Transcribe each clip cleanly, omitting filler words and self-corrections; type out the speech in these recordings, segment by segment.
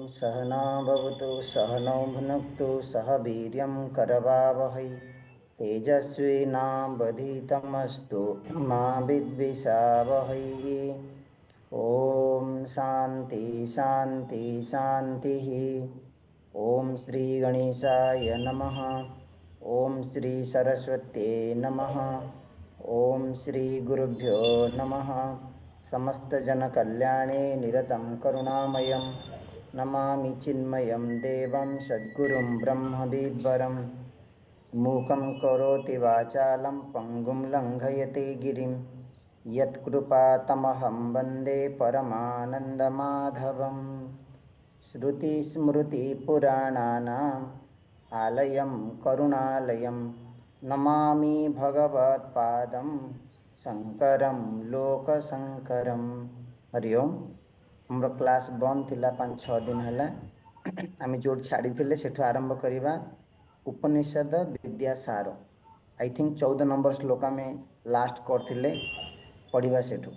सहना भवतु सहनौ भुनक्तु सह वीर्यं करवावहै तेजस्विनावधीतमस्तु मा विद्विषावहै। ओम शांति शांति शांतिः। ओम श्री गणेशाय नमः। ओम श्री सरस्वत्यै नमः। ओम श्री गुरुभ्यो नमः। समस्त जन कल्याणे निरतं करुणामयं नमामि चिन्मयं देवं सद्गुरुं ब्रह्मविद्वरं मूकं करोति वाचालं पङ्गुं लङ्घयते गिरिं यत्कृपातमहं वन्दे परमानन्दमाधवं। श्रुतिस्मृतिपुराणानाम् आलयं करुणालयं नमामि भगवत्पादं शंकरं लोकशंकरं। हरि ओम। हमर क्लास बंद थिला 5-6 दिन है आम जो छाड़ी से आरंभ करवा उपनिषद विद्यासार। आई थिंक 14 नंबर श्लोक आम लास्ट करथिले पढ़िबा सेठू।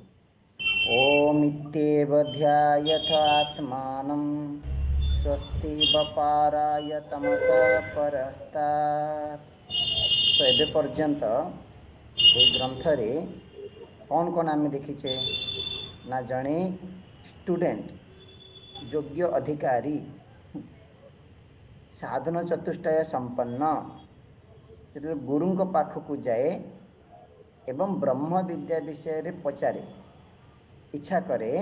ओम इत्येव ध्यायथ आत्मानं स्वस्ति बपाराय तमसा परस्तात्। तो एबे पर्यंत ए ग्रंथ रे कौन कौन आम देखीचे ना जड़े स्टूडेंट योग्य अधिकारी साधन चतुष्टय संपन्न जो गुरु पाखक जाए एवं ब्रह्म विद्या विषय रे पचारे इच्छा करे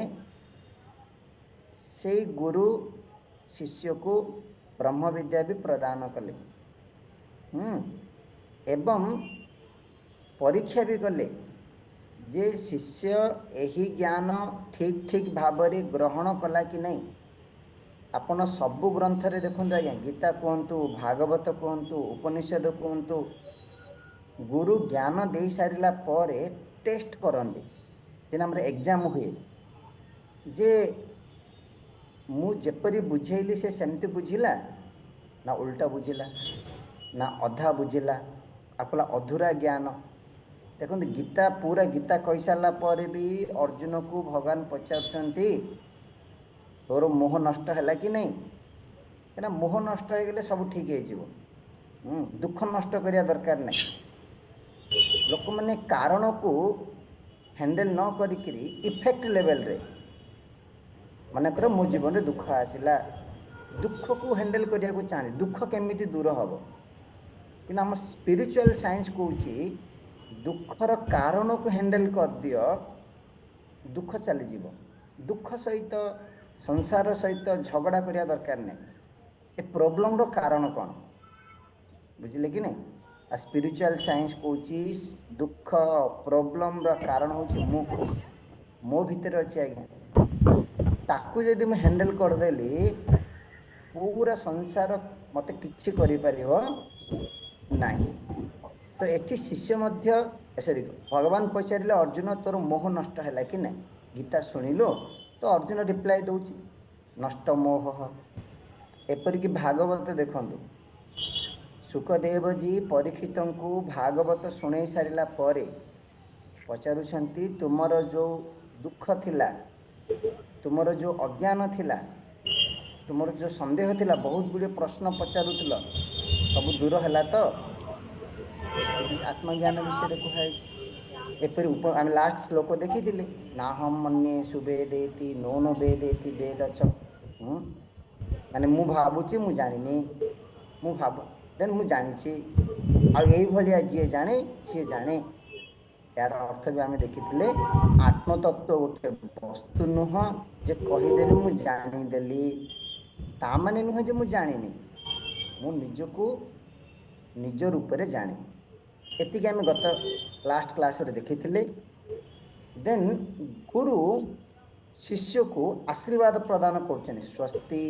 से गुरु शिष्य को ब्रह्म विद्या भी प्रदान कले एवं परीक्षा भी कले जे शिष्य यही ज्ञान ठीक ठीक भाव रे ग्रहण कला कि नहीं। आपण सबु ग्रंथ रे देखुं आज्ञा गीता कहतु भागवत कहतु उपनिषद कहतु गुरु ज्ञान दे सारा पर टेस्ट करते जेना हमर एग्जाम हुए जे मु जेपरी बुझेली से सेमती बुझिला ना उल्टा बुझिला ना अधा बुझिला आपला अधूरा ज्ञान। देखो गीता पूरा गीता कही सारा पर भी अर्जुन को भगवान पचारुचंती तोर मोह नष्ट है कि नहीं क्या मोह नष्ट हो गले सब ठीक हो दुख नष्ट करिया दरकार नहीं। लोक मैंने कारण को हैंडल न करी इफेक्ट लेवल रे मनकर मो जीवन में दुख आसला दुख को हैंडल करिया को चाहे दुख केमिति दूर हम कि आम स्पिरिचुअल साइंस कौच दुखर कारण को हैंडल कर दियो दुख चली जीव। दुख सहित संसार सहित झगड़ा करिया दरकार नहीं। ए प्रोब्लेम रो कारण कौन बुझिले कि नहीं। आ स्पिरिचुअल साइंस कौच दुख प्रोब्लेम रो कारण हूँ मो भितर अच्छे आज्ञा ताकू जदि मैं हैंडल करदेली पूरा संसार मत किछि करि परिबो नहीं। तो एठी शिष्य मध्य सॉरी भगवान पचारे अर्जुन तोर मोह नष्ट है कि नहीं गीता शुणिलु तो अर्जुन रिप्लाई दौची नष्ट मोह। एपरिक भागवत देखंतु सुखदेव जी परीक्षित को भागवत शुणै सारा पर पचारुछंती तुमर जो दुख थिला तुमर जो अज्ञान थिला तुमर जो संदेह थिला बहुत गुड़े प्रश्न पचारुल सब दूर है तो से आत्मज्ञान विषय कहुई एपरी आम लास्ट श्लोक देखी ना हम मन्ये सुवेदेति नो नो वेदेति वेद च माने मु भावुची मु जानी मु भाव देन मु जानी भाया जी जाने सी जाने यार अर्थ भी आम देखी आत्मतत्व गोटे वस्तु नुह जे कहीदेवी मु जानीदेली ता माने नुह जे मु जानी मु निजको निज रूप से जाने। एतिक आम गत लास्ट क्लास रे देखिथिले। देन गुरु शिष्य को आशीर्वाद प्रदान कर स्वस्ति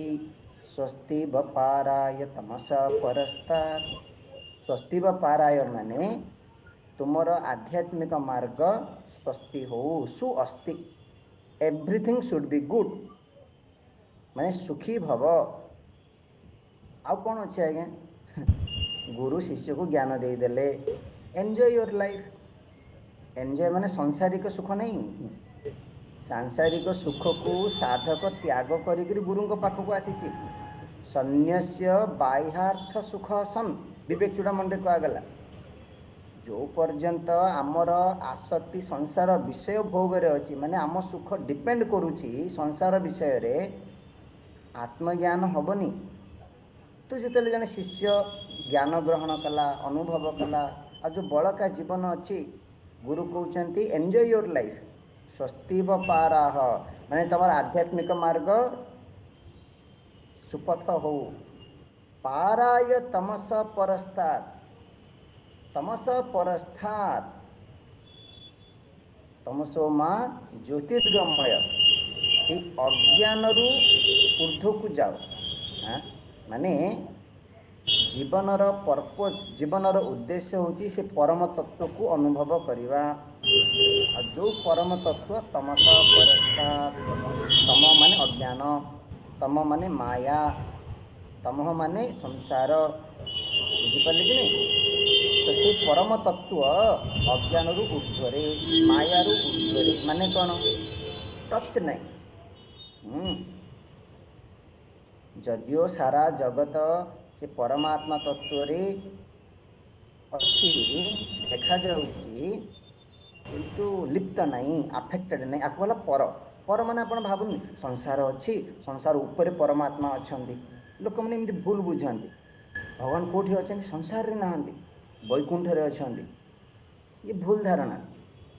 स्वस्ति बपाराय तमसा परस्तात्। स्वस्ति बपाराय माने तुमर आध्यात्मिक मार्ग स्वस्ति हो सु अस्ति। एवरीथिंग शुड बी गुड माने सुखी भव। आउ कौन अच्छे आज्ञा गुरु शिष्य को ज्ञान देदेले एंजॉय योर लाइफ। एंजॉय माने सांसारिक सुख नहीं। सांसारिक सुख को साधक त्याग करिक गुरु पाखक आसी। सन्यास्य बाह्यार्थ सुख सन विवेक चूड़ामणि कहगला जो पर्यंत आमर आसक्ति संसार विषय भोगरे अच्छी माने आम सुख डिपेंड करुच्ची संसार विषय रे आत्मज्ञान हेनी। तो जो जन शिष्य ज्ञान ग्रहण कला अनुभव कला आ जो बड़का जीवन अच्छी गुरु कहते एंजॉय योर लाइफ। स्वस्ति पाराह माने तमर आध्यात्मिक मार्ग सुपथ हो। पाराय तमस परस्तात् तमस परस्तात् तमसो माँ ज्योतिर्गमय ये अज्ञान रु ऊर्ध्व को जाओ। हाँ माने जीवनर पर्पस जीवनर उद्देश्य होची से परम तत्व को अनुभव करवा। आ जो परम तत्व तमस परस्तात् तम माने अज्ञान तम माने माया तम माने संसार बुझिपारे कि नहीं। तो से परम तत्व अज्ञान रु ऊर्ध्वरे माया रु ऊर्ध्वरे माने कौन टच नहीं। जदियो सारा जगत से परमात्मा तत्व रे अच्छी देखा जाउची किंतु लिप्त नहीं अफेक्टेड नहीं। आपको बोला पर पर माने आपण भाबुनी संसार अच्छी संसार ऊपर परमात्मा अछंती। लोक मैंने एमती भूल बुझाती भगवान कोठी अछंती संसार रे नाहंती वैकुंठ रे अछंती। ये भूल धारणा।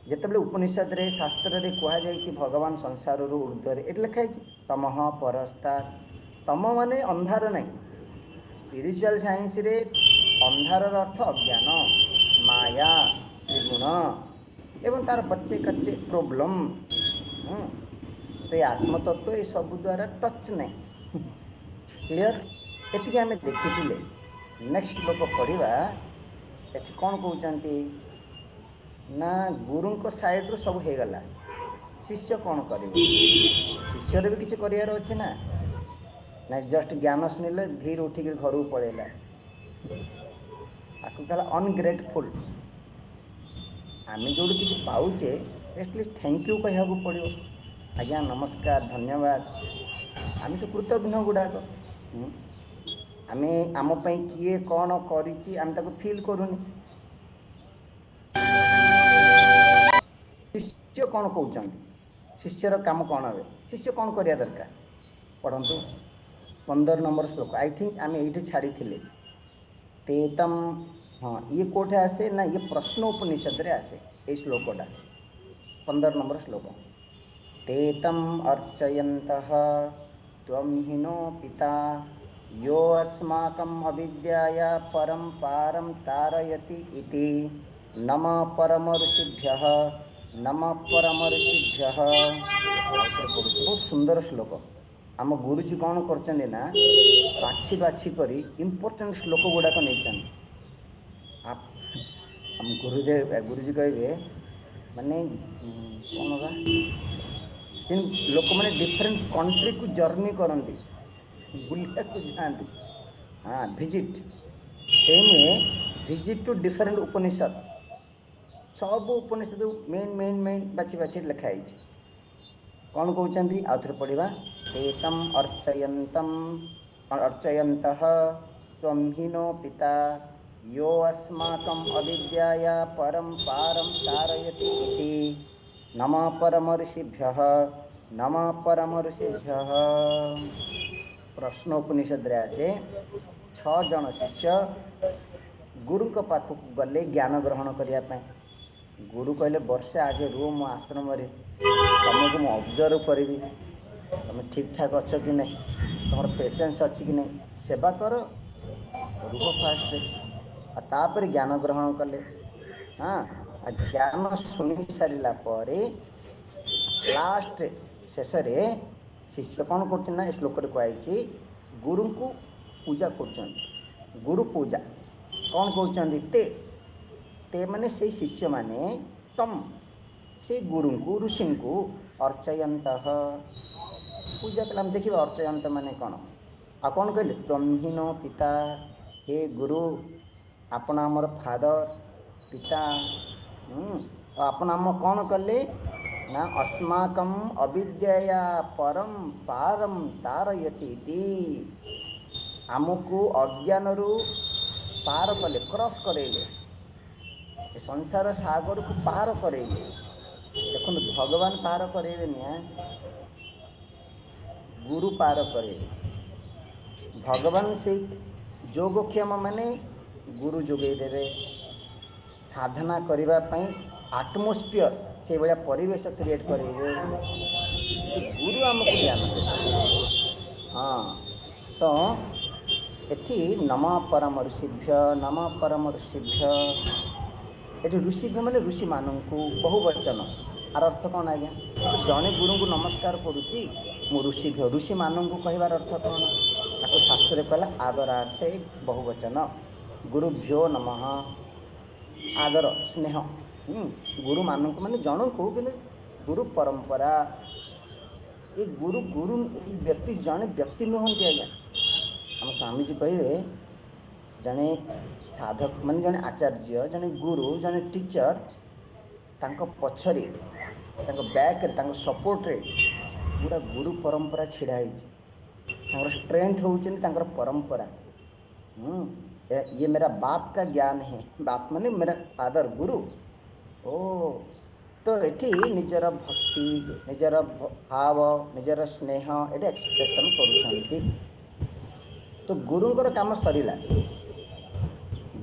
जेतेबेले उपनिषद रे शास्त्र रे कहा जायछि भगवान संसार रु ऊर्ध्वरे एट लिखा है तमः परस्तात्। तम माने अंधार नहीं। स्पिरिचुअल साइंस रे अंधार अर्थ अज्ञान माया त्रिगुण एवं तार बच्चे कच्चे प्रॉब्लम। तो ये आत्मतत्व ये सब द्वारा टच नहीं। क्लियर एति आम देखी नेक्स्ट लोक पढ़ा एठी कौन कहते ना गुरु साइड रू सब हो गला शिष्य कौन करिवो। शिष्यर भी किसी करार अच्छे ना ना जस्ट ज्ञान शुणिले धीरे उठिक घर को पलैला आपको कहला अनग्रेटफुल। आम जो किसी पाचे एटलिस्ट थैंक यू कह पड़ो आज्ञा नमस्कार धन्यवाद आम सब कृतज्ञ गुड़ाक। आम आम किए कौन करिछि आम ताको फील करूनी। शिष्य कौन कहते शिष्यर काम कौन हे शिष्य कौन करिया दरकार पढ़ंतु 15 नंबर श्लोक आई थिंक आम ये छाड़ी तेतम। हाँ ये कोठे आसे ना ये प्रश्न उपनिषद रे आसे ये श्लोकटा 15 नंबर श्लोक तेतम अर्चयन्तः त्वं हिनो पिता यो अस्माकम् अविद्याया परं पारं तारयति इति नम परम ऋषिभ्यः नम परम ऋषिभ्यः। आउ थे पढ़ुचे बहुत सुंदर श्लोक। आम गुरुजी कौन करचंदी ना बाछी बाछी करी इंपोर्टेंट श्लोक गुड़ाक नहीं। आप हम गुरुजी कहे माने कौन बा जिन लोक मैंने डिफरेंट कंट्री को जर्नी करती बुलिया को जाती। हाँ visit same way visit to different Upanishad सब उपनिषद मेन मेन मेन बाछी बाछी लिखाई कौन कहते आउ थे पढ़ा तेतम अर्चयन्तम अर्चयन्तः त्वं हिनो पिता यो अस्माकम् अविद्याया परं पारं तारयति इति नम परम ऋषिभ्यः नम परम ऋषिभ्यः। प्रश्न उपनिषद रे आसे 6 जन शिष्य गुरु के पाखक गले ज्ञान ग्रहण करने। गुरु कहले वर्षे आगे रुह मो आश्रम तुमको मु ऑब्जर्व करी तुम ठीक ठाक अच्छ कि नहीं तुम पेशेंस अच्छी कि नहीं सेवा कर रुह फास्ट तापर ज्ञान ग्रहण कले। हाँ, ज्ञान शुणी सारा पर लास्ट शेष रे शिष्य कौन कर श्लोक कहुई गुरु को पूजा कर गुरु पूजा कौन कहते ते माने से शिष्य माने तम से गुरु को ऋषि को अर्चयंत पूजा कला देखिए अर्चयंत माने कौन आ कौन कहले त्वहिनो पिता हे गुरु आपण आमर फादर पिता। आपण आम कौन कले ना अस्माकम अविद्या परम पारम तारयती आमको अज्ञान रु पार कले क्रॉस करेले संसार सागर को पार करेले। देखो भगवान पार करेबेनि गुरु पार करेबे। भगवान से योगक्षेम माने गुरु जोगई देवे साधना करिबा पई आटमोस्फियर से भाया परिवेश क्रिएट करेंगे किंतु गुरु आमको ज्ञान देवे। हाँ तो एठी नम परम ऋषिभ्य नम परम ऋषिभ्य एठी ऋषिभ्य माने ऋषि मानू बहुवचन आर अर्थ कौन आज्ञा मुझे जड़े गुरु को नमस्कार करुच्ची मु ऋषिभ्य ऋषि मानू कहबार अर्थ कौन ताको शास्त्र कहला आदरार्थे बहुवचन गुरुभ्यो नमः आदर स्नेह। गुरु मानू माने जन को कि गुरु परंपरा ये गुरु गुरु ये व्यक्ति जड़े व्यक्ति नुहति आज्ञा आम स्वामीजी कहे जड़े साधक मान जड़े आचार्य जड़े गुरु जड़े टीचर तांको पछरे तांको बैक रे तांको सपोर्ट रे पूरा गुरु परंपरा छिड़ा स्ट्रेंथ होउछन तांकर परंपरा। ये मेरा बाप का ज्ञान है बाप माने मेरा फादर गुरु। ओ तो एठी निजर भक्ति निजर भाव निजर स्नेह ये एक्सप्रेशन करुछंती। तो गुरुंकर काम सरिला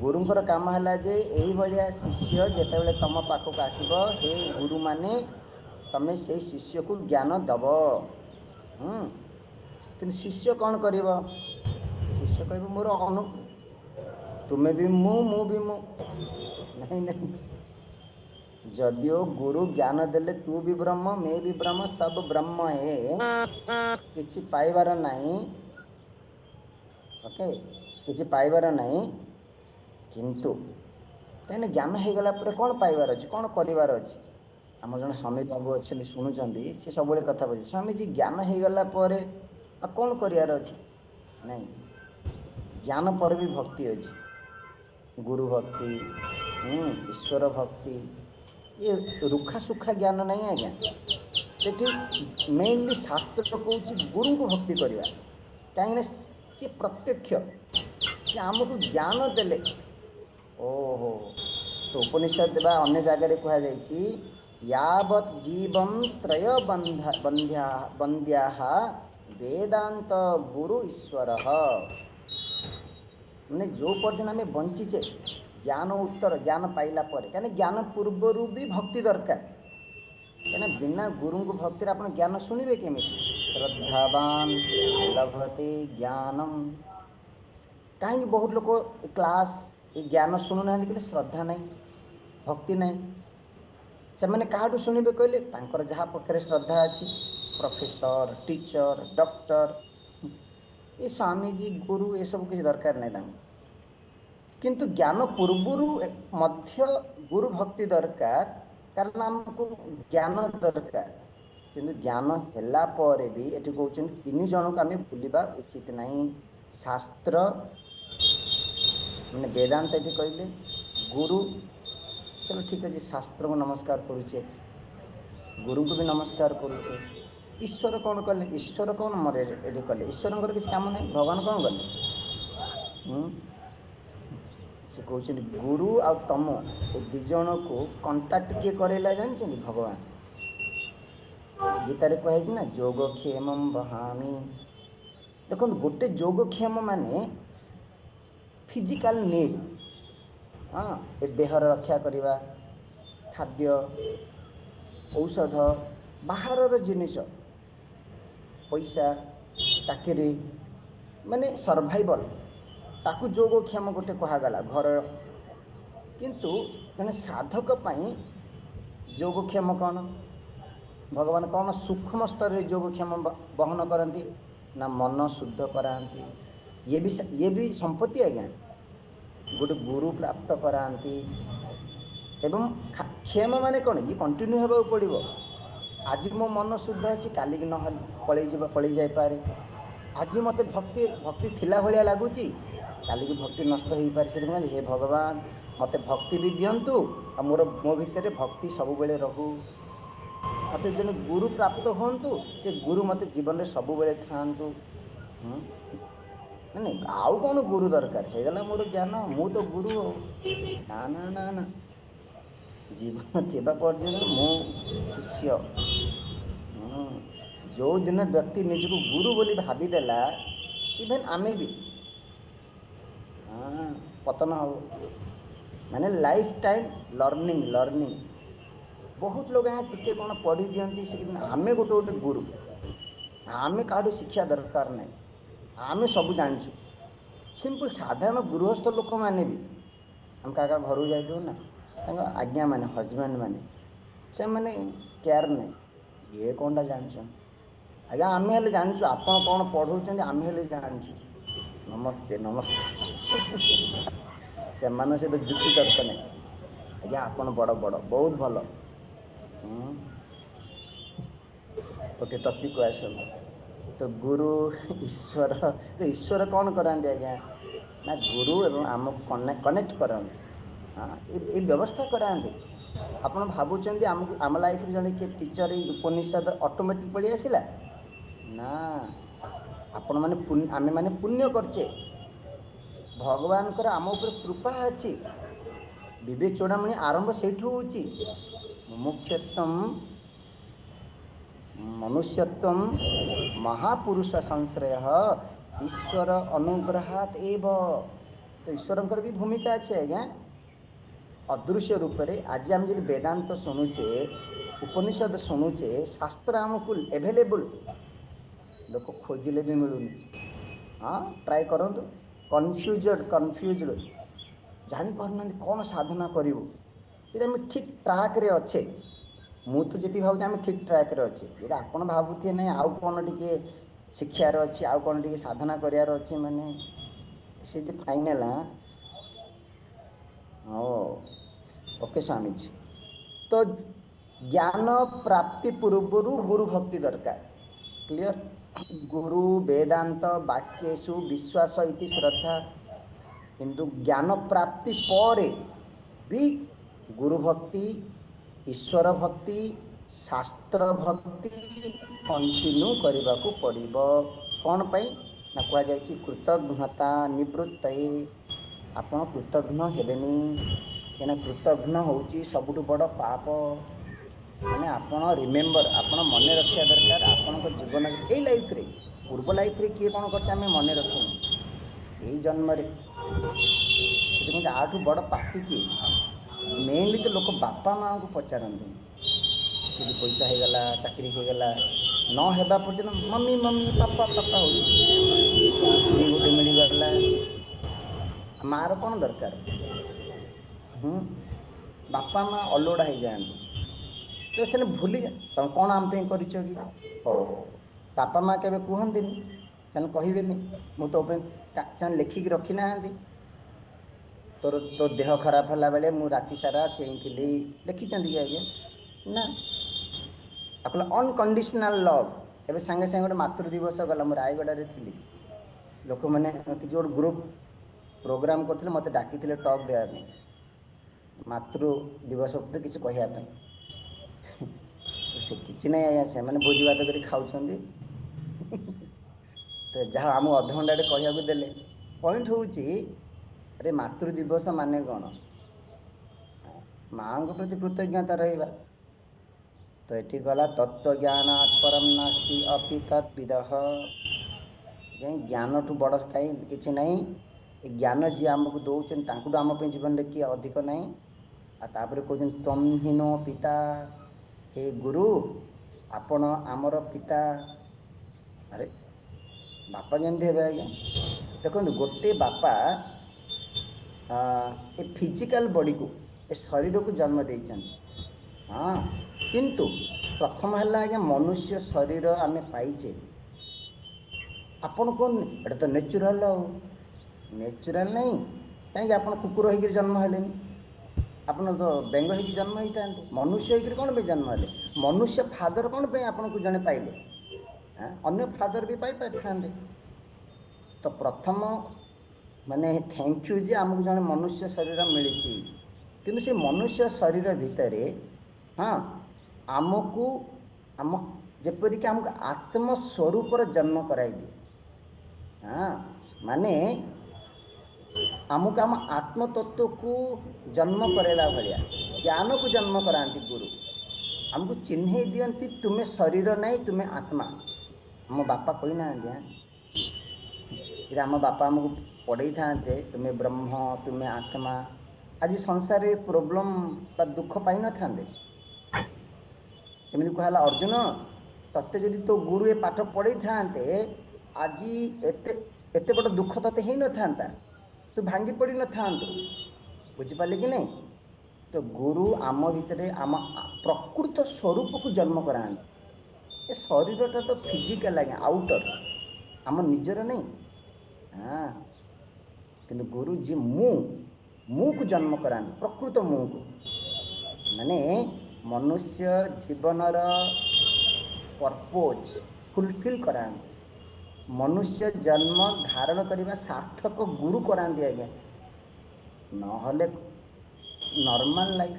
गुरुंकर काम है जे यही भाया शिष्य जेतेबेले तम पाखक आसीबो हे गुरु माने तमे से शिष्य को ज्ञान दब। कि शिष्य कौन कर शिष्य कह मोर अनु तुम्हें भी मु भी मु नहीं नहीं जदियो गुरु ज्ञान देले तू भी ब्रह्म मैं भी ब्रह्म सब ब्रह्म है किछि पाइबार नहीं। ओके किछि पाइबार नहीं किंतु कहीं ज्ञान हो गला पर कौन पाइबार अच्छी कौन करार अच्छी आम जन समीर बाबू अच्छा शुणुंट सी सब कथा बुझे स्वामीजी ज्ञान हो गला कौन करार अच्छी नहीं ज्ञान पर भी भक्ति अच्छी गुरु भक्ति ईश्वर भक्ति ये रुखा सुखा ज्ञान नहीं आज्ञा। तो मेनली शास्त्र कहूँ गुरु को भक्ति करवा कहीं सी प्रत्यक्ष सी आमको ज्ञान देले। ओहो तो उपनिषद बा अन्य जगह कहुई यावत् जीवं त्रय बंध्या वेदांत गुरु ईश्वर मैंने जो पर्यटन आम बंचीचे ज्ञान उत्तर ज्ञान पाइला कहीं ज्ञान पूर्वर भी भक्ति दरकार कहीं बिना गुरु को भक्ति आप ज्ञान शुणवे केमी श्रद्धावान लभते ज्ञानम कहीं बहुत लोग क्लास ये ज्ञान शुणुना कि श्रद्धा नहीं भक्ति नहीं से मैंने क्या शुणवे कहले तांकर जहाँ पक्षे श्रद्धा अच्छी प्रोफेसर टीचर डॉक्टर ये स्वामीजी गुरु ये सब किसी दरकार नहीं किंतु ज्ञान पूर्वर मध्य गुरु भक्ति दरकार कारण आमको ज्ञान दरकार किंतु ज्ञान हैला पर भी ये कहते तीन जन को आम भूलवा उचित नहीं। शास्त्र मैंने वेदांत ये कहले गुरु चलो ठीक अच्छे शास्त्र को नमस्कार करुचे गुरु को भी नमस्कार करुचे ईश्वर कौन कले ईश्वर कौन मर ये कले ईश्वर किसी काम नहीं भगवान कौन कले से कहते गुरु आ तम ए दिज को कंटाक्ट किए करेला जानते भगवान गीतार कहुई ना योगक्षेम बहामी देखो गोटे योगक्षेम माने फिजिकल नीड। हाँ ए देहर रक्षा करवा खाद्य औषध बाहर जिनिस पैसा चाकरी माने सर्वाइवल ताकू योगक्षेम गोटे कहगला घर, किंतु जने साधक पाई योगक्षेम कौन, भगवान कौन सूक्ष्म स्तर रे योगक्षेम बहन करती ना मन शुद्ध कराती। ये भी संपत्ति आज्ञा, गोटे गुरु प्राप्त कराती। एवं क्षेम माने कौन, ये कंटिन्यू होगा पड़ो। आज मो मन शुद्ध अच्छी, काली न पलि जापे। आज मत भक्ति भक्ति थिला भाया लगुच, काली की भक्ति नष्ट हो पारे। से हे भगवान मत भक्ति भी दिंतु, आ मोर मो भितर भक्ति सब बेले रहू। मत जन गुरु प्राप्त हूँ, से गुरु मत जीवन में सब बेले था। नहीं आउ कौन गुरु दरकार है मोर ज्ञान, मु तो गुरु हो। ना ना ना ना, जीवन थिबा पर्यंत मु शिष्य। जो दिन व्यक्ति निजको गुरु बोली भाविदेला, इवेन आमे भी हाँ पतन हम। माने लाइफ टाइम लर्निंग लर्निंग। बहुत लोग यहाँ टिके कौन पढ़ी दिखती से, आमे गोटे गोटे गुरु, आमे काठू शिक्षा दरकार नहीं, आमे सब जानचु। सिंपल साधारण गृहस्थ लोक मैंने भी हम क्या घर जाइए ना, आज्ञा माने हजबैंड माने से मैंने केयर नहीं, ये कौनटा जानते आज्ञा आम हेल्ले जानचु आपन कौन पढ़ाऊँ, आम हेल्ले जानचु। नमस्ते नमस्ते से सहित जुक्ति तर्क नहीं। आज्ञा आपन बड़ बड़ बहुत भल। ओके टॉपिक को आसतु। तो गुरु ईश्वर, तो ईश्वर कौन कराते आज्ञा ना गुरु एवं आमको कनेक्ट कराते। हाँ ये व्यवस्था कराते। आप भावुं आमको आम लाइफ जड़े किए टीचर उपनिषद ऑटोमेटिक पढ़ी आसला ना। आपण मैंने आमे मैंने पुण्य करचे, भगवान आम उपर कृपा अच्छी। विवेक चूड़ामणि आरंभ से मुमुक्षुत्वम मनुष्यत्वम महापुरुष संश्रय ईश्वर अनुग्रहात एव। तो ईश्वर भी भूमिका अच्छे आज्ञा अदृश्य रूप से। आज आम जब वेदांत शुणुचे, उपनिषद शुणुचे, शास्त्र आमको एभेलेबुल, लोक खोजिले भी मिलूनी। हाँ ट्राए करंतु। कन्फ्यूज्ड जापारना कौन साधना करूँ, आम ठीक ट्राक रे अच्छे। मु तो जी भावुँ आम ठीक ट्राक रे अच्छे, ये आप भावुए ना आउ कौन टे शिक्षार अच्छी, आउ कौन टे साधना करार अच्छे, माने से फाइनाल। हाँ ओके स्वामीजी। तो ज्ञान प्राप्ति पूर्वर गुरु भक्ति दरकार। क्लियर। गुरु वेदांत वाक्येषु विश्वास इति श्रद्धा, किंतु ज्ञान प्राप्ति पर भी गुरु भक्ति, ईश्वर भक्ति, शास्त्र भक्ति कंटिन्यू करने को पड़िबो। कौन पाई ना कह जायछि कृतघ्नता निवृत्त। आपण कृतघ्न हेबेनी, कहना कृतघ्न होची सबुठु बड़ पाप। माने आपण रिमेम्बर, आपण मन रखिया दरकार आपण जीवन ए लाइफ रे, पूर्व लाइफ रे किए कौन कर मन रखिनी, यही जन्म रे से आठू बड़ पापी किए। मेनली तो लोक बापा माँ को पचारती, जदि पैसा हो गला, चाकरी हो गला, न हेबा पर्यंत मम्मी मम्मी पापा पापा होते। जदि स्त्री गोटे मिलगला, मार कौन दरकार। बापा माँ अलोड़ा हो जाती, तो से भूली जा तुम कौन आम कर हो। बापा माँ के कहते से कहे मु तो लिखिकी रखी ना, तोर तो देह खराब है बेले मु राति सारा चेई लिखी कि आज्ञा ना। आप अनकंडीशनल लव। एवं सांगे सांगे गोटे मातृ दिवस गला, मुझे रायगड़ा थी, लोक मैंने किसी गोटे ग्रुप प्रोग्राम करते मत डाकी टॉक देवाई मातृ दिवस उपर किसी कहवाई। तो से कि ना आज्ञा से मैंने भोजी भात कर खाऊँ। तो जहाँ आम अध घंटे कहवाक देले पॉइंट हूँ, अरे मातृ दिवस माने कौन, माँ को प्रति कृतज्ञता रहा। तो ये गला तत्व ज्ञान परम नास्ति अपि तद्विद। ज्ञान ठू बड़ कहीं किसी ना, ज्ञान जी आमको दौरान आम जीवन में किए अधिक ना। आपर कहते तम हीनो पिता, हे गुरु आपण आमर पिता। अरे बापा केमती हे आज्ञा, देखो गोटे बापा ए फिजिकल बॉडी को ए शरीर को जन्म देइछन। हाँ किंतु प्रथम है आज्ञा मनुष्य शरीर आम पाइचे आपण कौन एटा तो नेचुरल नेचुरल नहीं कहीं आप कुकुर होकर जन्म हेलेनी आपन तो बेंग होकर जन्म होता मनुष्य होकर कौन पे जन्म हेले मनुष्य फादर कौन पे आपन को जने पाइले अन्य फादर भी पाई पारि था तो प्रथम माने थैंक यू जे आमको जने मनुष्य शरीर मिली किंतु से मनुष्य शरीर भितर हाँ आमको आम जेपरिक आमको आत्मस्वरूप जन्म कराई दिए। हाँ माने आमको आम आत्मतत्व को जन्म करेला भलिया ज्ञान को जन्म कराती गुरु आमको चिन्ह दियंती तुम्हें शरीर नहीं तुम्हें आत्मा। आम बापा कही ना कि आम बापा आमको पढ़े था तुम्हें ब्रह्म तुम्हें आत्मा आज संसार प्रोब्लेम बा दुख पाई न था सेमती कहला अर्जुन तत्ते जदि तो गुरु ए पाठ पढ़े था आज एते बड़ दुख तते ही न था तू भांगी पड़ी न था बुझिपारे कि नहीं। तो गुरु आम भितर आम प्रकृत स्वरूप को जन्म कराते ए शरीरटा तो फिजिकल आज्ञा आउटर आम निजर नहीं। हाँ किंतु गुरु जी मु को जन्म कराते प्रकृत मु को माने मनुष्य जीवनर पर्पोज फुलफिल कराते मनुष्य जन्म धारण करने सार्थक गुरु कराती आज्ञा नहले नॉर्मल लाइफ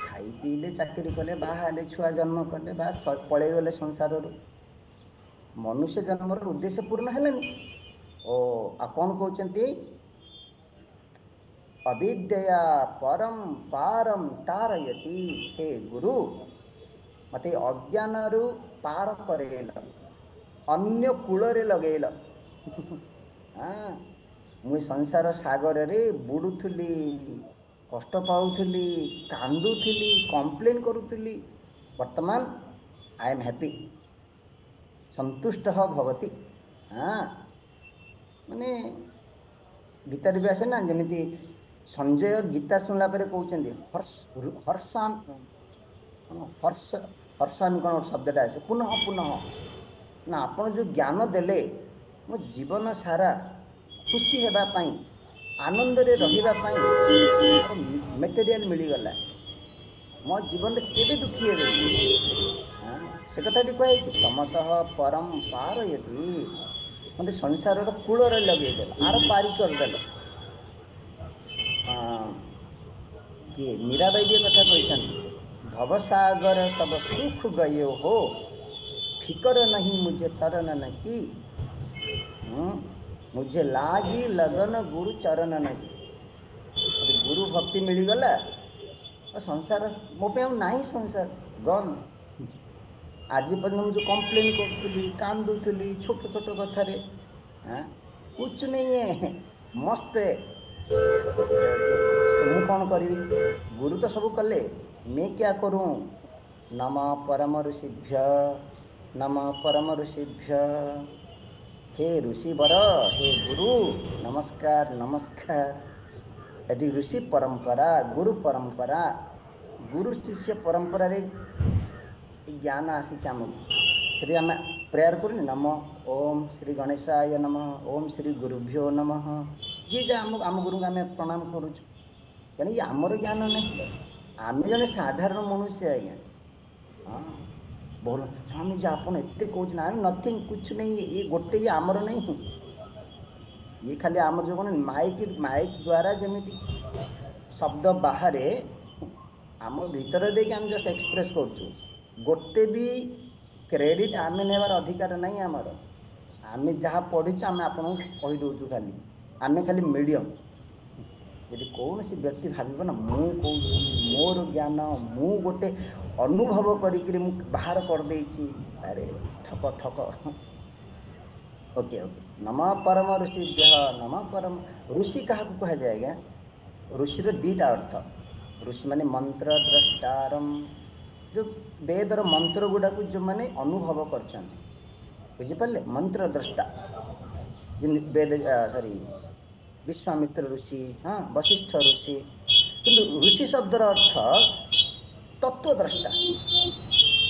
खाई पीले चाकरी कले बाहर छुआ जन्म कले बा पलि गले संसार मनुष्य जन्मर उद्देश्य पूर्ण हेलानी ओ आ कौन कहते अविद्या परम पारम तारयति हे गुरु मते अज्ञान रु पार करेल अन्य कूल रे लगेल। हाँ मुई संसार सागर रे बुड़ुथुली कष्ट पाउथुली कांदुथुली कंप्लेन करुथुली वर्तमान आई एम हैप्पी संतुष्ट भवति। हाँ माने गीतार भी आसे ना जमीती संजय गीता शुणला कहते हर्ष हर्षाम हर्ष हर्षामी कौन शब्दटा आसे पुनः पुनः ना आपन जो ज्ञान देले मो जीवन सारा खुशी हेबा पाई आनंद रे रहिबा पाई मोर मेटेरियल मिलीगला मो जीवन में केबे दुखी हेबेनी। हाँ से कथाटी कहुई तमसह परम पार यदि मत संसार कूल लगेदेल आर पारी करदेल किए मीराबाई भी कथा कहते भवसागर सब सुख गयो हो फिकर नहीं मुझे तरन न की मुझे लागी लगन गुरु चरण न की मत गुरु भक्ति मिलीगला और संसार मो पे नहीं संसार गन आज पर्यटन मुझे कंप्लेन करूली कांदुली छोट छोट कथार हाँ कुछ नहीं है मस्त है। ओके ओके तो मु कौन करी गुरु तो सब कले मैं क्या करूं नम परम ऋषिभ्य नम परम ऋषिभ्य हे ऋषि वर हे गुरु नमस्कार नमस्कार। यदि ऋषि परंपरा गुरु परंपरा गुरु शिष्य परंपरा रे ज्ञान आसी से आम प्रेयर करूँ नम ओम श्री गणेशाय नम ओम श्री गुरुभ्यो नम जी जा आम गुरु आम प्रणाम करुचु कहीं आमर ज्ञान नहीं आम जन साधारण मनुष्य आज्ञा। हाँ बोल स्वामी जी आपन एत कहते नथिंग कुछ नहीं ये गोटे भी आमर नहीं ये खाली आमर जो कौन माइक माइक द्वारा जमी शब्द बाहर आम भीतर देख आम जस्ट एक्सप्रेस करुचु गोटे भी क्रेडिट आम नेबार अधिकार नहीं आमर आम जहाँ पढ़ीचु आम आपन कहीदे खाली आम खाली मीडियम यदि कौन सी व्यक्ति भाव ना मु कौची मोर ज्ञान मु गोटे अनुभव करी बाहर कर देछि अरे ठक ठक। ओके ओके नम परम ऋषिभ्य नम परम ऋषि क्या कह जाएगा ऋषिर दीटा अर्थ ऋषि माने मंत्र द्रष्टारम जो वेदर मंत्र गुड़ा को जो माने अनुभव कर बुझिपारे मंत्र द्रष्टा वेद सॉरी विश्वामित्र ऋषि, हाँ वशिष्ठ ऋषि, किंतु ऋषि शब्दर अर्थ तत्वद्रष्टा।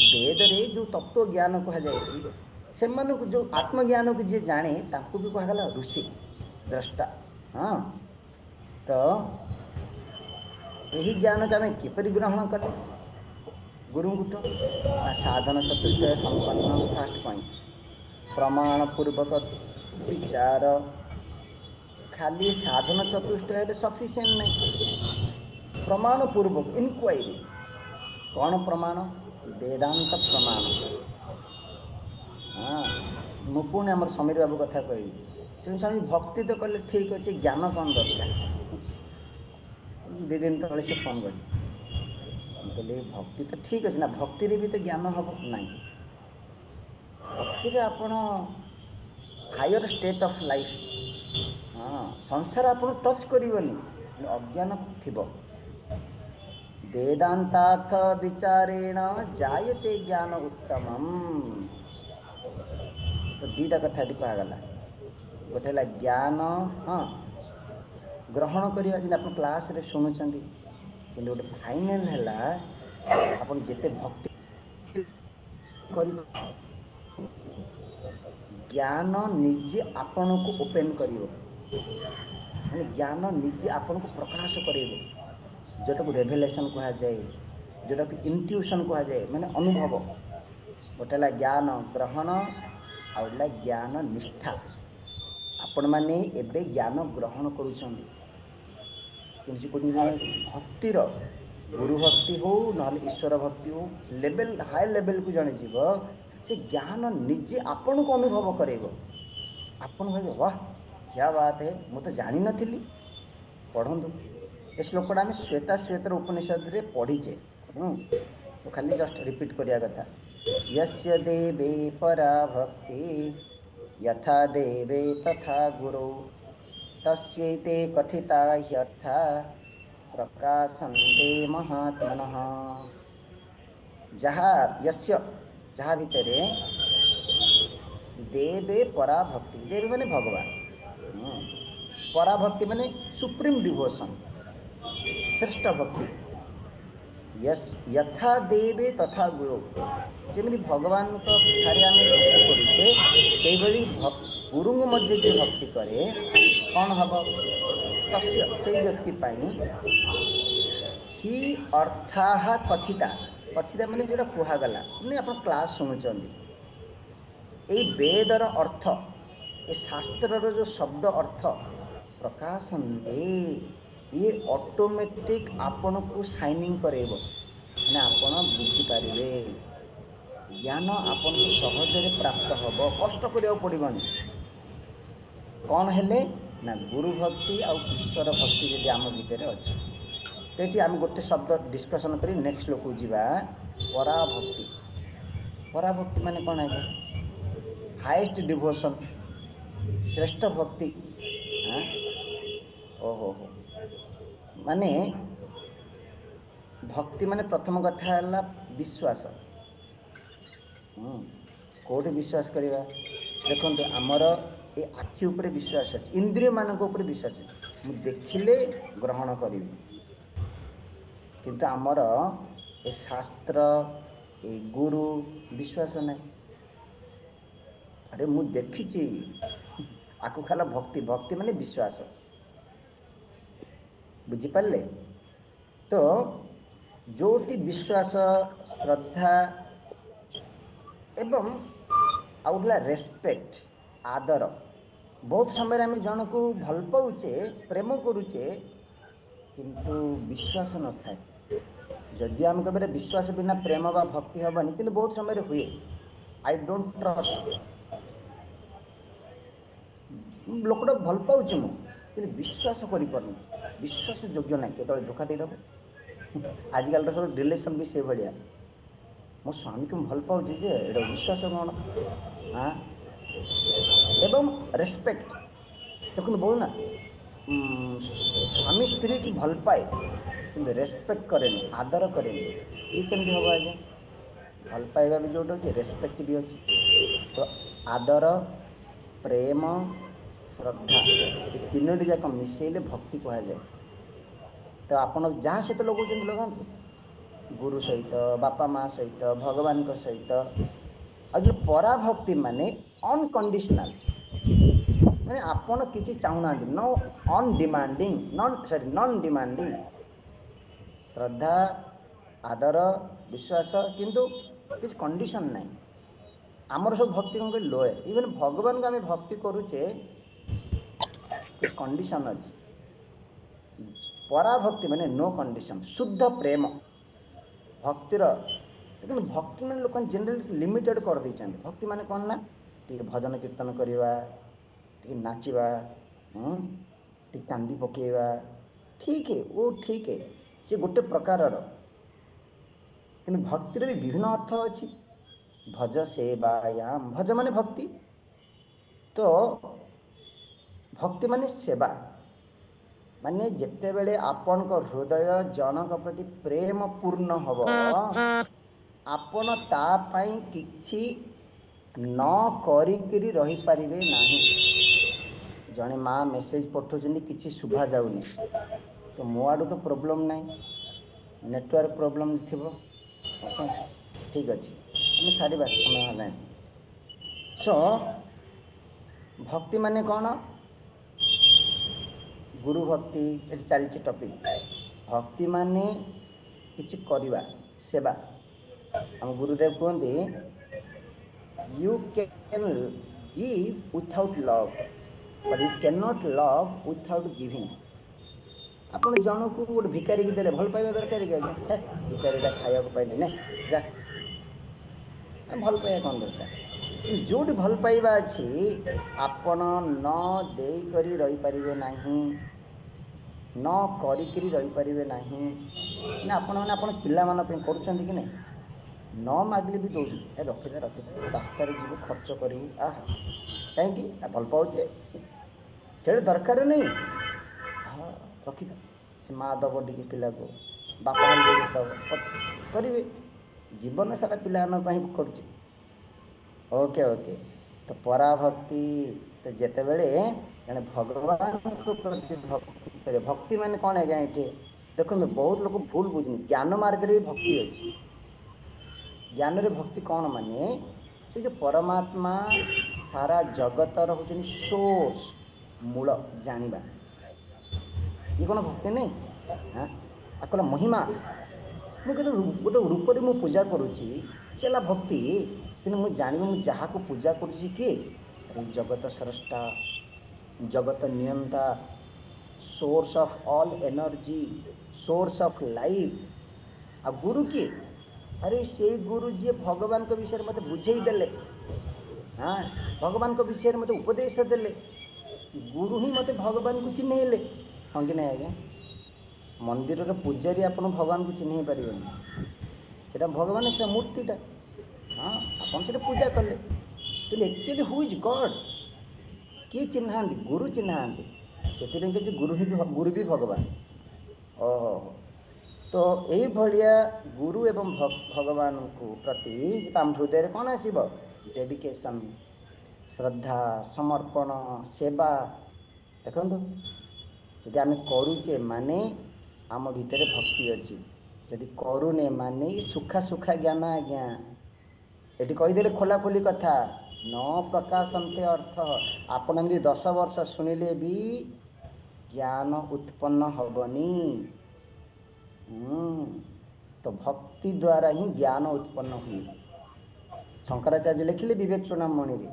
वेद रे जो तत्व ज्ञान कह जाए से जो आत्मज्ञान को जी जाने तांको भी कहगला ऋषि द्रष्टा। हाँ तो यही ज्ञान को आम किपरि ग्रहण कले गुरुकुट ना साधन चतुष्टय संपन्न। फास्ट पॉइंट प्रमाण पूर्वक विचार, खाली साधन चतुष्टय सफिशिएंट नहीं, प्रमाण पूर्वक इनक्वायरी। कौन प्रमाण? वेदांत प्रमाण। हाँ मु पुणी आम समीर बाबू कथा कहबी से स्वामी भक्ति तो कले ठीक अच्छे, ज्ञान कौन दरकार? 2 दिन तले से फोन कर कहले भक्ति तो ठीक अच्छे ना, भक्ति रे भी तो ज्ञान हम ना। भक्ति रे आपण हायर स्टेट ऑफ लाइफ, हाँ संसार आपण टच करनी अज्ञान थिबो। वेदांतार्थ विचारेण जायते ज्ञान उत्तमम। तो दीटा कथा कहगला, गोटे है ज्ञान हाँ ग्रहण करवा जी आप क्लास रे शुणुंट, कि गोटे फाइनाल है आप जिते भक्ति कर ज्ञान निजे आपण को ओपन कर, माने ज्ञान निजे आपण को प्रकाश करेब, जोटा को रेभेलेशन कह जाए, जोटा को इंट्यूशन कह जाए, माने अनुभव। गोटे है ज्ञान ग्रहण आ गोटे ज्ञान निष्ठा। आपण मैंने एबे ज्ञान ग्रहण करुछंदी, किंतु भक्तिर गुरु भक्ति हो ना ईश्वर भक्ति हो, लेवल हाई लेवल को जड़े जीव से ज्ञान निजे आपण को अनुभव करेब। आपण भाई वाह क्या बात है, मु तो जानी नथिली। पढ़ंतु ए श्लोकटा आम श्वेता श्वेतर उपनिषद रे पढ़ीचे। तो खाली जस्ट रिपीट करिया कथा। यस्य देवे परा भक्ति यथा देवे तथा गुरु तस्यैते कथिता ह्यर्था प्रकाशन्ते महात्मनः। जहा यस्य जहा भितरे देवे परा भक्ति, देवे माने भगवान, परा भक्ति माने सुप्रीम डिवोशन, श्रेष्ठ भक्ति। यस यथा देवे तथा गुरु, जमी भगवान को ठारे आम भक्ति करुचे से भली गुरु मध्य जे भक्ति करे कौन हम तस्य से व्यक्ति पाई ही अर्थाह कथिता। कथिता माने जोटा कहगला, नहीं आप क्लास शुणुंट, ये वेदर अर्थ ए शास्त्र जो शब्द अर्थ प्रकाशन्ते, ये ऑटोमेटिक आपण को साइनिंग करेब, माने आपण बुझीपारे ज्ञान आपण को सहजरे प्राप्त हम, कष्ट करिया पड़िबनी। कौन हेले ना गुरु भक्ति आ ईश्वर भक्ति जदि आम भितर अच्छी, तो ये आम गोटे शब्द डिस्कसन करी नेक्स्ट लोक जावा। पराभक्ति, पराभक्ति माने कौन आज्ञा? हाईएस्ट डिवोशन, श्रेष्ठ भक्ति। हाँ ओहो हो, माने भक्ति माने प्रथम कथा है विश्वास। कौटे विश्वास करवा? देखो आमर ये आखि उपरे विश्वास अच्छे, इंद्रिय मानक उपरे विश्वास अच्छे, मु देखिले ग्रहण करी, किंतु आमर ए शास्त्र ए गुरु विश्वास नहीं। अरे मु देखी आकु खाला भक्ति, भक्ति माने विश्वास, बुझिपारे? तो जोटी विश्वास श्रद्धा एवं आउला रेस्पेक्ट आदर, बहुत समय आम जन को भल पाऊे प्रेम करुचे किंतु विश्वास न थाए। जदि आम कहे विश्वास बिना प्रेम बा भक्ति हेनी, कि बहुत समय हुए आई डोंट ट्रस्ट, लोकटा भल पाऊँ मुझे विश्वास कर विश्वास योग्य ना, केत धोखा देदेव। आजिकल सब रिलेसन भी से भाया, मो स्वामी को भल पाऊँ जे विश्वास कौन? हाँ एवं रेस्पेक्ट देखो बहुत ना, स्वामी स्त्री की भल पाए कि रेस्पेक्ट करेनि, आदर करेनि, ये केमती हम आज्ञा? भल पाइबा भी जो अच्छे रेस्पेक्ट भी अच्छे। तो आदर प्रेम श्रद्धा ये तीनोटी जाक मिसेले भक्ति कह जाए। तो आपण जहाँ सहित लगाउछन्ति लगाନ୍ତୁ, गुरु सहित, बापा माँ सहित, भगवान सहित। आगे पराभक्ति माने अनकंडीशनल, माने आपण किसी चाहूना, नो अनडिमांडिंग, नॉन डिमांडिंग। श्रद्धा, आदर, विश्वास, किंतु किसी कंडीशन नहीं। आमर सब भक्ति कौन कह लोयर, इवन भगवान को आम भक्ति करुचे कुछ कंडीशन अच्छी। पराभक्ति माने नो कंडीशन, शुद्ध प्रेम भक्तिर। लेकिन भक्ति माने लोक जनरल लिमिटेड कर देइछन। भक्ति माने कौन ना, टी भजन कीर्तन करवा, टी नाचवा, टी कांदी पकेवा, ठीक है वो ठीक है, से गोटे प्रकार। कि भक्तिर भी विभिन्न अर्थ अच्छी। भज सेवायाम, भज माने भक्ति, तो भक्ति माने सेवा, माने जिते बेले आपण को हृदय जनक प्रति प्रेम पूर्ण हब, आपण ता पाई किछि न करिकिरी रही पारिबे नाही। जने माँ मेसेज पठाउछन्ती किछि सुभा जाउनी, तो मो आडू तो प्रॉब्लम नाही, नेटवर्क प्रॉब्लम थिबो। ओके ठीक अच्छे, आम सारे समय है। सो भक्ति माने कौन, गुरु भक्ति ये चलती टॉपिक। भक्ति माने किछि करिवा, सेवा। हम गुरुदेव कहते you can give without love, but you can not love without giving. आपण जन को गोटे भिकारी की देले भल पाइबा दरकार कि आज्ञा, हे भिकारीटा खाया पाइले ने जा, भल पाइबा कौन दरकार। जोटी भल पाइबा अच्छी आपण न देई करी रही पारिबे नाही, न करिकिरी रही पारिबे नाही। ना आपण मैंने आपण पिला मान पे करूछन्ति कि नहीं, न मागले भी दौर ए रखिदे रखिदे रास्ता जीव खर्च करू, आहा कहीं भल पाचे से दरकार नहीं, हाँ रखिद। से माँ दब टी पिला को, बापा हेल्ले टी दब करेंगे, जीवन सारा पिला करुचे। ओके ओके, तो पराभक्ति, तो जिते बड़े जड़े भगवान प्रति भक्ति करे। भक्ति माने कौन है ये देखो, बहुत लोग भूल बुझनी, ज्ञान मार्ग रे भक्ति अच्छी। ज्ञान रे भक्ति कौन माने, से जो परमात्मा सारा जगतर हूँ सोर्स, मूल जानिबा, ये कौन भक्ति नहीं। हाँ आकला महिमा, मुझे गोटे रूप में पूजा करुच्ची सेला भक्ति, कि मुझे जानी मुझे जहाँ को पूजा करुच्ची किए, अरे जगत स्रष्टा, जगत नियंता, source of all energy, source of life. आ गुरु किए, अरे से गुरु जी भगवान के विषय मत बुझे देले। हाँ भगवान के विषय मत उपदेश देले, गुरु ही मत भगवान को चिन्हले। हाँ कि नहीं आज्ञा, मंदिर रे पूजारी आपण भगवान को चिन्ह पारिबेनी, सेटा भगवान सेटा मूर्तिटा। हाँ आपन सेटा पूजा कले, कि एक्चुअली हु इज गॉड किए चिन्ह, गुरु चिन्ह से गुरु भी भगवान। ओहो, तो यही भाया गुरु एवं भगवान को प्रति आम हृदय कौन आसब, डेडिकेशन, श्रद्धा, समर्पण, सेवा। देखो जदि आम करुचे माने आम भितर भक्ति अच्छी, जदि करूने माने सुखा सुखा ज्ञान। आज्ञा ये कहीदे खोला खोली कथा, न प्रकाशन्ते अर्थ। आपण एमती 10 वर्ष शुणिले भी ज्ञान उत्पन्न हबनी। तो भक्ति द्वारा ही ज्ञान उत्पन्न हुए। शंकराचार्य लिखिले विवेक चूड़ामणि रे,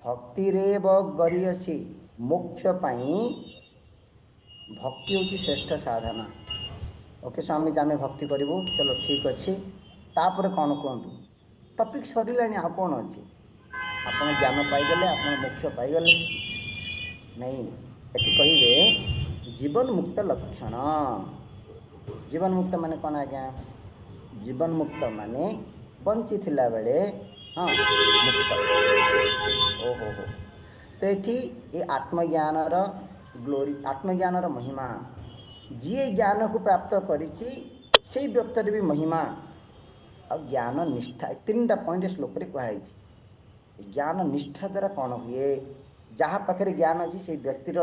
भक्ति रेव गरियसी मोक्ष पाई, भक्ति हूँ श्रेष्ठ साधना। ओके स्वामी आम भक्ति करूँ, चलो ठीक अच्छे। तापर कौन कहतु, टॉपिक सरिलानी, आ कौन अच्छे, आपन ज्ञान पाईगले, आप मोक्ष पाईगले नहीं। एटी कहिबे जीवन मुक्त लक्षण। जीवन मुक्त माने कौन आज्ञा, जीवन मुक्त माने बंची थिला बेले हाँ मुक्त। ओहो हो, तो ये आत्मज्ञानर ग्लोरी, आत्मज्ञानर महिमा, जी ज्ञान को प्राप्त करिछि से व्यक्तिर भी महिमा। और ज्ञान निष्ठा 3टा पॉइंट श्लोक रे कहाई। ज्ञान निष्ठा द्वारा कौन हुए, जहाँ पाखे ज्ञान अच्छी से व्यक्तिर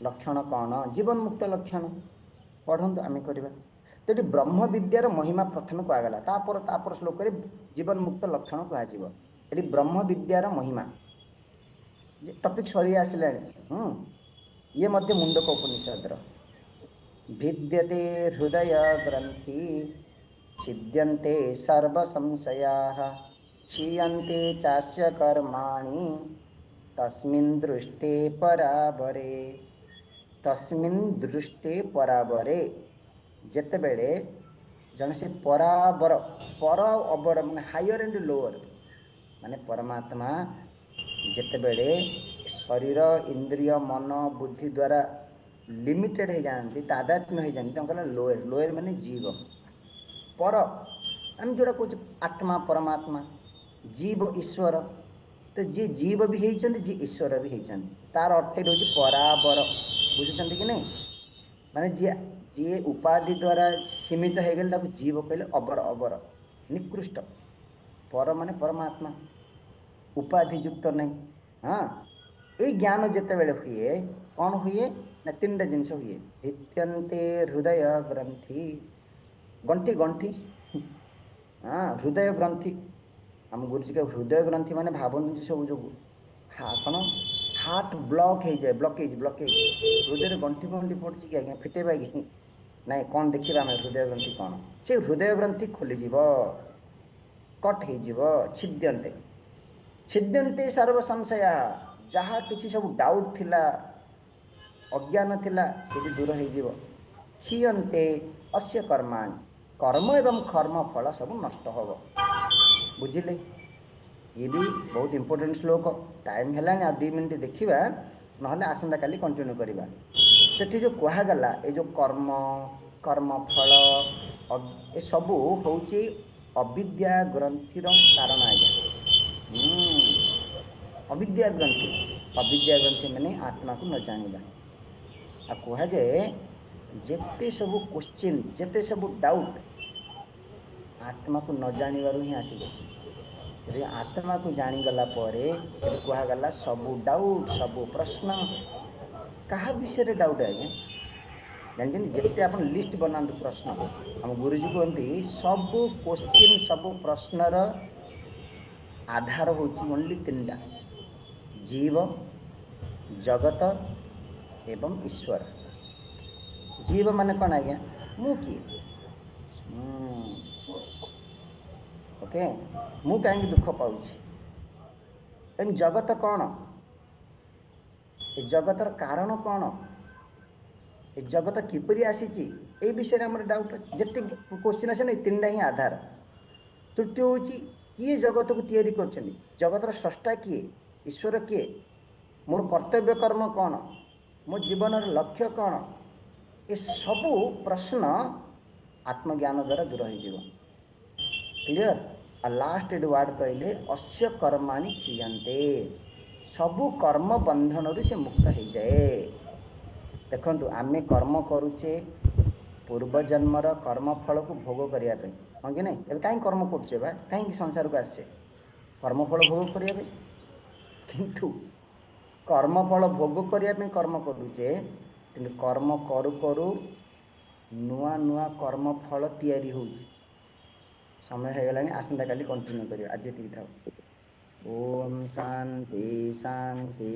लक्षण कौन जीवन मुक्त लक्षण पढ़ु आम करवा तो ये ब्रह्म विद्यार महिमा प्रथम कहगला तापर श्लोक जीवन मुक्त लक्षण कह ब्रह्म विद्यार महिमा टपिक सरी आसला ये मध्य मुंडक उपनिषद भिद्यते हृदय ग्रंथि छिद्यन्ते सर्व संशयाः क्षीयन्ते चास्य कर्माणि तस्मिन् दृष्टे परावरे परावरे जेतेबेले जन से परावर पर अवर माने हायर एंड लोअर माने परमात्मा जेतेबेले शरीर इंद्रिय मन बुद्धि द्वारा लिमिटेड हो जाती तादात्म्य हो जाती लोअर लोअर माने जीव पर आम जोड़ा कह आत्मा परमात्मा जीव ईश्वर तो जी जीव भी होती जी ईश्वर भी होती तार अर्थ ये हूँ पराबर बुझुं कि नहीं माने जी जी उपाधि द्वारा सीमित हो गले जीव कहले अबर अबर निकृष्ट पर माने परमात्मा उपाधि युक्त नहीं हाँ ये ज्ञान जिते बड़े हुए कौन हुए ना तीन टा जिनस हुए भित्यन्ते हृदय ग्रंथि गंठी गंठी हाँ हृदय ग्रंथि आम गुरुजी के हृदय ग्रंथि माने भावुँ सब जो कौन हार्ट ब्लॉक हो जाए ब्लॉकेज ब्लॉकेज हृदय गंठी गंठी पड़ी कि आज्ञा फिटेबा कि नाई कौन देखा आम हृदय ग्रंथि कौन से हृदय ग्रंथि खोलीज कट हो छिद्यन्ते छिद्यन्ते सर्व संशय जहाँ किसी सब डाउट थिला अज्ञान थिला से भी दूर हो क्षीयन्ते अस्य कर्माणि कर्म एवं कर्म फल सब नष्ट हम बुझिले ये भी बहुत इंपोर्टेंट श्लोक टाइम है आ 2 मिनट देखा ना आसंता काली कंटिन्यू करवा तो जो कहगला ये जो कर्म कर्म फल ये सबू हूँ अविद्या ग्रंथिर कारण आज्ञा अविद्या ग्रंथि माने आत्मा को न जानिबा आ कह जाए जेते सब क्वेश्चन जेते सब डाउट आत्मा को न जानिबारु ही आसी आत्मा को जानीगला कहगला सबू डाउट सबू प्रश्न क्या विषय डाउट आज्ञा जानते जिते आप लिस्ट बनातु प्रश्न हम गुरुजी कहते सबू क्वेश्चन सबू प्रश्नर आधार हूँ ओनली 3टा जीव जगत एवं ईश्वर जीव माने कौन आज्ञा मु किए ओके मु कहीं दुख पाऊँ जगत कौन ए जगतर कारण कौन ए जगत किपरि आसी ए विषय में आम डाउट अच्छे जिते क्वेश्चन आसे ना 3टा ही आधार तृतीय हूँ किए जगत को तैयारी कर जगतर स्रष्टा किए ईश्वर किए मोर कर्तव्य कर्म कौन मो जीवन लक्ष्य कौन ये सबू प्रश्न आत्मज्ञान द्वारा दूर हो क्लियर आ लास्ट वार्ड कहले अस्य कर्माणि क्षीयन्ते सबू कर्म बंधन से मुक्त हो जाए देखंतु आमे कर्म करुचे पूर्वजन्मर कर्मफल को भोग करने हाँ कि नहीं ए कहीं कर्म करुचे बा कहीं संसार को आसे कर्मफल भोग करने किंतु कर्मफल भोग करने कर्म करुचे किंतु कर्म करू करू नुआ नुआ कर्मफल तैयारी होउची समय हो गलानी आसंता काली कंटिन्यू करिया आज ये था ओम शांति शांति।